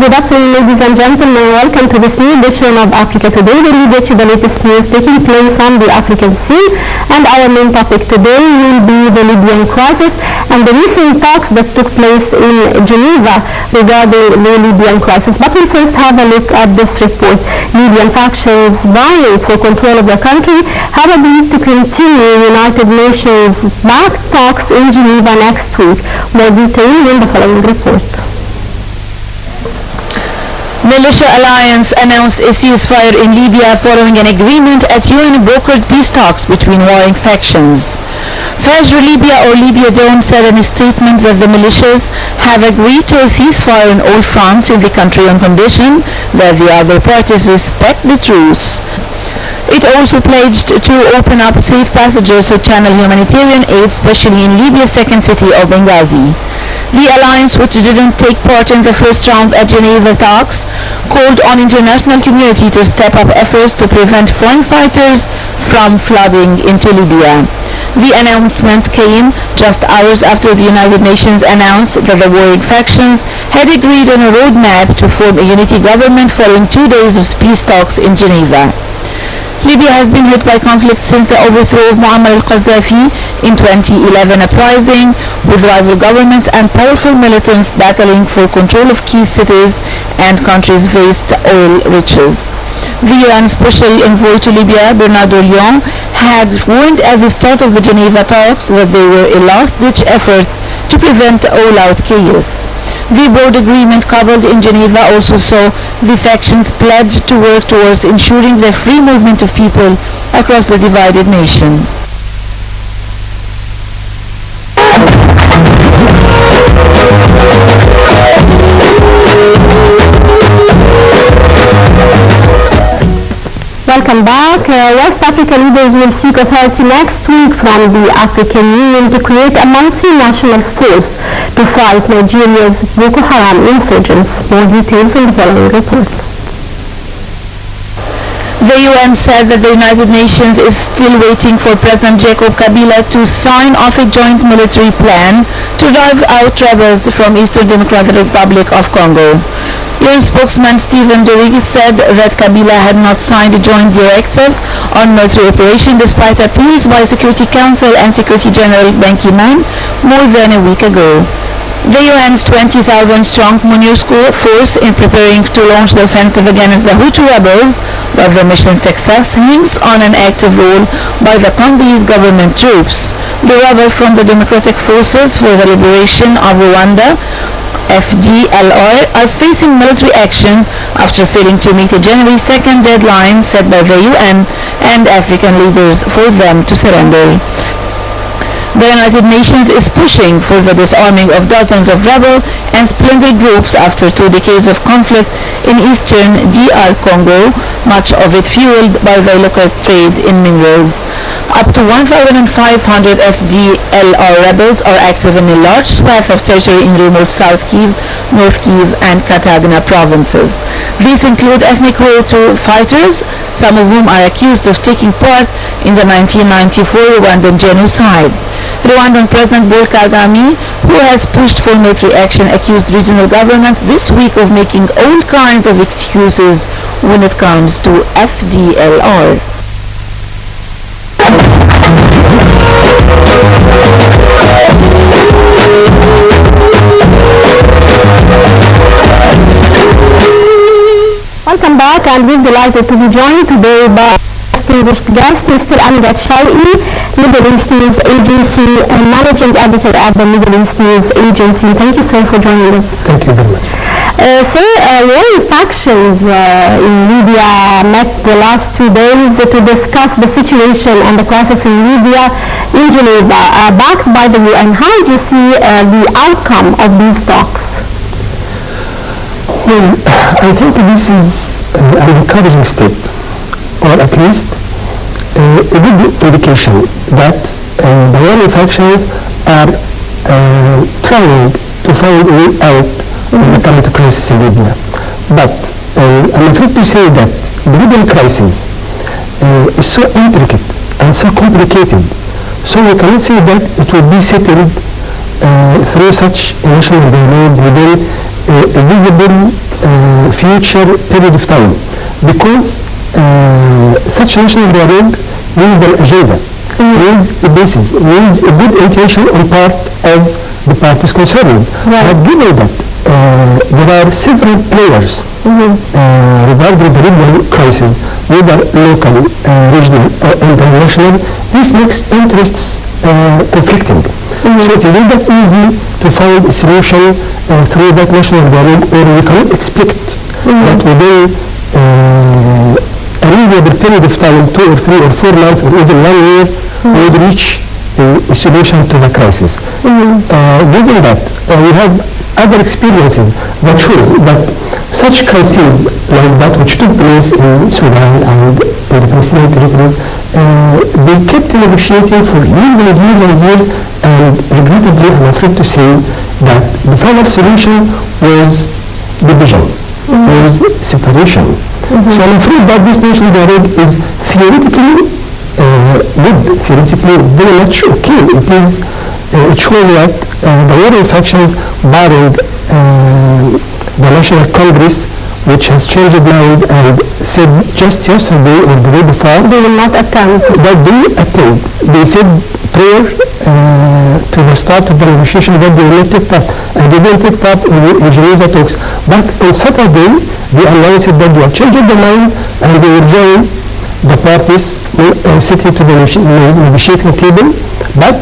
Good afternoon, ladies and gentlemen. Welcome to this new edition of Africa Today, where we get you the latest news taking place on the African scene. And our main topic today will be the Libyan crisis and the recent talks that took place in Geneva regarding the Libyan crisis. But we'll first have a look at this report. Libyan factions vying for control of the country have agreed to continue United Nations-backed talks in Geneva next week. More details in the following report. Militia Alliance announced a ceasefire in Libya following an agreement at UN-brokered peace talks between warring factions. Fajr Libya or Libya Dawn said in a statement that the militias have agreed to a ceasefire on all fronts in the country on condition that the other parties respect the truce. It also pledged to open up safe passages to channel humanitarian aid, especially in Libya's second city of Benghazi. The alliance, which didn't take part in the first round at Geneva talks, called on international community to step up efforts to prevent foreign fighters from flooding into Libya. The announcement came just hours after the United Nations announced that the warring factions had agreed on a roadmap to form a unity government following 2 days of peace talks in Geneva. Libya has been hit by conflict since the overthrow of Muammar al-Qaddafi in 2011 uprising, with rival governments and powerful militants battling for control of key cities and country's vast oil riches. The UN Special Envoy to Libya, Bernardo Leon, had warned at the start of the Geneva talks that they were a last-ditch effort to prevent all-out chaos. The broad agreement covered in Geneva also saw the factions pledge to work towards ensuring the free movement of people across the divided nation. Welcome back. West Africa leaders will seek authority next week from the African Union to create a multinational force to fight Nigeria's Boko Haram insurgents. More details in the following report. The UN said that the United Nations is still waiting for President Jacob Kabila to sign off a joint military plan to drive out rebels from Eastern Democratic Republic of Congo. UN spokesman Stephen Dujarric said that Kabila had not signed a joint directive on military operation despite appeals by Security Council and Secretary General Ban Ki-moon more than a week ago. The UN's 20,000-strong MONUSCO force is preparing to launch the offensive against the Hutu rebels, but the mission's success hangs on an active role by the Congolese government troops. The rebels from the Democratic Forces for the Liberation of Rwanda, FDLR, are facing military action after failing to meet a January 2nd deadline set by the UN and African leaders for them to surrender. The United Nations is pushing for the disarming of dozens of rebel and splinter groups after 2 decades of conflict in eastern DR Congo, much of it fueled by the local trade in minerals. Up to 1,500 FDLR rebels are active in a large swath of territory in remote South Kivu, North Kivu, and Katagna provinces. These include ethnic Hutu fighters, some of whom are accused of taking part in the 1994 Rwandan genocide. Rwandan President Paul Kagame, who has pushed for military action, accused regional governments this week of making all kinds of excuses when it comes to FDLR. Welcome back, and we're delighted to be joined today by distinguished guest, Mr. Amjad Shaw'i, Middle East News Agency and Managing Editor at the Middle East News Agency. Thank you, sir, for joining us. Thank you very much. Sir, warring factions in Libya met the last 2 days to discuss the situation and the crisis in Libya in Geneva, backed by the UN. How do you see the outcome of these talks? Well, I think this is an encouraging step, or at least a good indication that the warring factions are trying to find a way out of the current crisis in Libya. But I'm afraid to say that the Libyan crisis is so intricate and so complicated, so we cannot say that it will be settled through such a national dialogue within a visible future period of time, because such national dialogue needs an agenda, needs a basis, needs a good intention on part of the parties concerned. But given that there are several players regarding the regional crisis, whether local, regional, or international, this makes interests conflicting. So it is not that easy to find a solution through that national dialogue, or we cannot expect that within a reasonable period of time, 2 or 3 or 4 months, or even 1 year, we would reach a solution to the crisis. Given that we have other experiences that shows that such crises like that which took place in Sudan and in the Palestinian territories, they kept negotiating for years and years and years, and regrettably I'm afraid to say that the final solution was division, was separation. So I'm afraid that this national dialogue is theoretically good, theoretically very much okay. It shows that the warring factions, barring the National Congress, which has changed mind and said just yesterday or the day before, they will not attend. That they attend. They said prior to the start of the negotiation that they will not take part, and they didn't take part in Geneva talks. But on Saturday, they announced that they have changed their mind and they will join the parties sitting to the negotiating table, but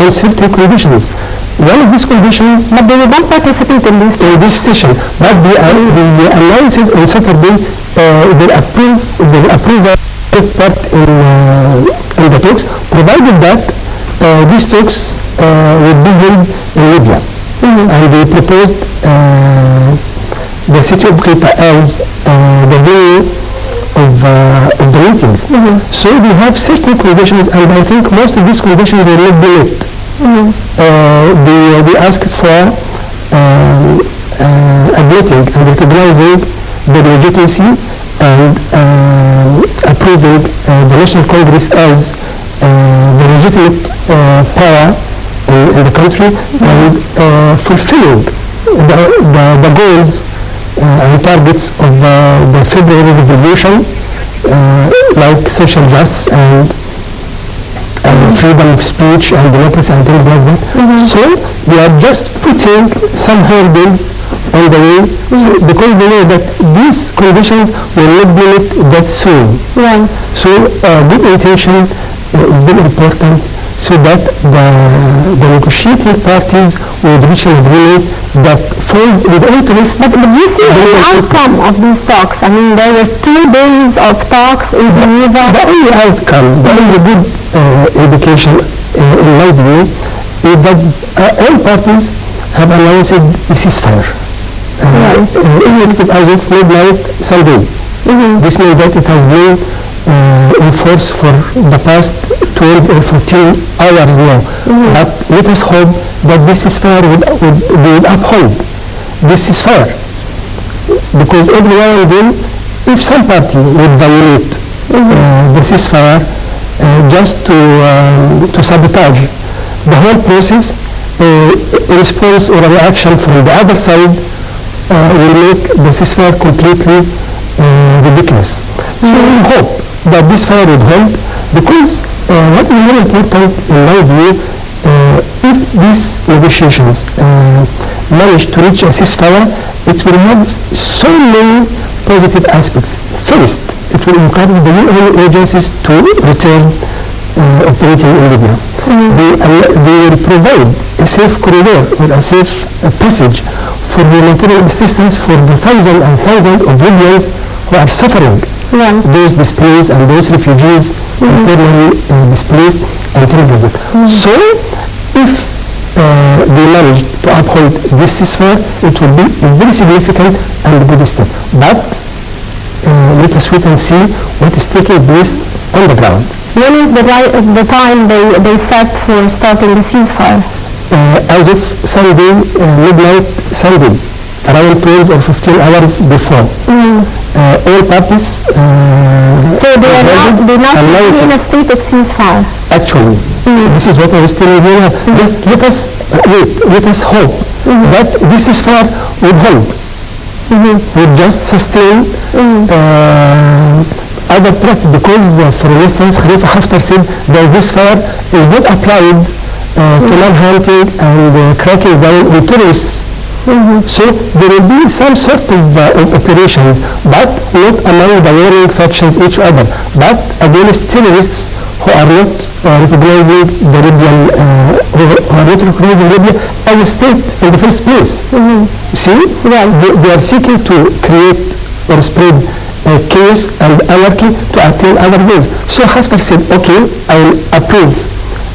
on certain conditions. One of these conditions, but they will not participate in this session. But they announced on Saturday they approve take part in the talks, provided that these talks would be held in Libya. And they proposed the city of Quetta as the venue of the meetings. So we have certain conditions, and I think most of these conditions were not met. They asked for admitting and recognizing the legitimacy and approving the National Congress as the legitimate power in the country, and fulfilling the goals and targets of the February Revolution, like social justice and freedom of speech and democracy and things like that. So they are just putting some hurdles on the way, because they know that these conditions will not be met that soon. So good intention is very important, so that the negotiating parties would reach an agreement that falls with interest. But do you see the outcome of these talks? I mean, there were 2 days of talks in Geneva. The only outcome, the only good indication in my view, is that all parties have announced a ceasefire, effective as of midnight Sunday. This means that it has been in force for the past 12 or 14 hours now. But let us hope that this ceasefire would uphold this ceasefire, because every now and then, if some party would violate the ceasefire just to sabotage the whole process, a response or a reaction from the other side will make the ceasefire completely ridiculous. So we hope that this fire would hold, because what is very important in my view, if these negotiations manage to reach a ceasefire, it will have so many positive aspects. First, it will encourage the UN agencies to return operating in Libya. They will provide a safe corridor or a safe passage for humanitarian assistance for the thousands and thousands of Libyans who are suffering. Those displaced and those refugees internally displaced and things like that. So, if they manage to uphold this ceasefire, it will be a very significant and good step. But let us wait and see what is taking place on the ground. When is the time they set for starting the ceasefire? As of Sunday, midnight Sunday, around 12 or 15 hours before. All parties so they're not in a state of ceasefire. Actually, this is what I was telling you. Just let us wait, let us hope that this ceasefire will hold. would just sustain other practice, because for instance Khalifa Haftar said that this fire is not applied to man-hunting and cracking down on terrorists. So there will be some sort of operations, but not among the warring factions each other, but against terrorists who are not recognizing the Libyan, who are not recognizing Libya as a state in the first place. See, they are seeking to create or spread chaos and anarchy to attain other goals. So Haftar said, okay, I will approve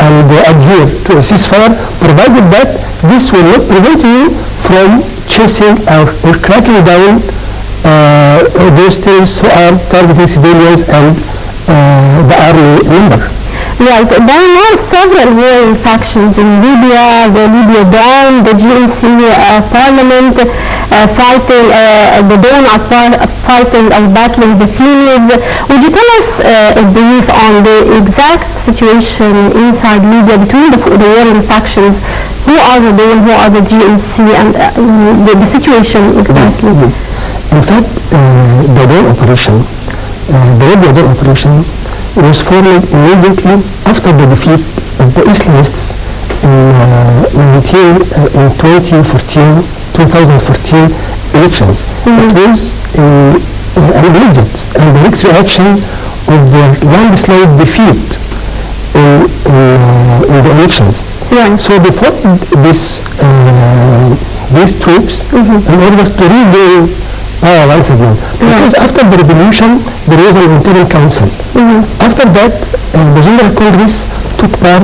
and adhere to a ceasefire, provided that this will not prevent you from chasing or cracking down those terrorists who are targeting civilians and the army member. Right. There are now several warring factions in Libya, the Libya Dawn, the GNC parliament fighting, the Dawn are fighting and battling the Fleas. Would you tell us a brief on the exact situation inside Libya between the warring factions? Who are the Dawn, who are the GNC, and the situation exactly? Yes. In fact, the Dawn operation, the Libya Dawn operation was formed immediately after the defeat of the Islamists in 2014 elections. It was an immediate and direct reaction of the landslide defeat in the elections. So they fought these troops in order to regain power once again. Because after the revolution, there was an internal council. After that, the General Congress took part